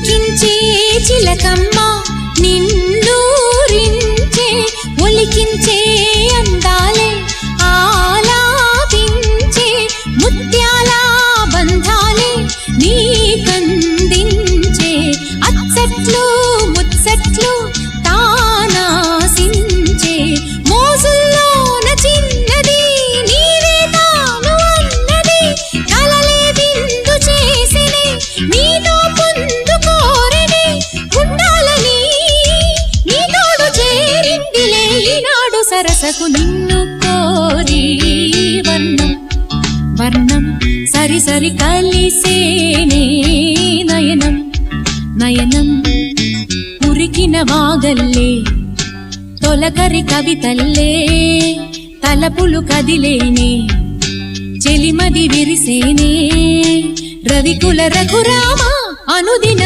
పులకించే చిలకమ్మ నిన్నూరించే ఒలికించే అందాలే ఆలాపించే ముత్యాల బంధాలే నీకందించే అచ్చట్లు ముచ్చట్లు తానాసించే మోజుల్లోన చిన్నది నీవే తాను అన్నది కలలే విందు చేసినే నీతో పొందుకోరనే ఉండాలని నీ తోడు చేరిందిలే ఈనాడు సరసకు నిన్ను కోరి వర్ణం వర్ణం సరి సరి కలిసేనే నయనం నయనం ఉరికిన వాగల్లే తొలకరి కవితల్లే తలపులు కదిలేనే చెలిమది విరిసేనే రవికుల రఘురామ అనుదిన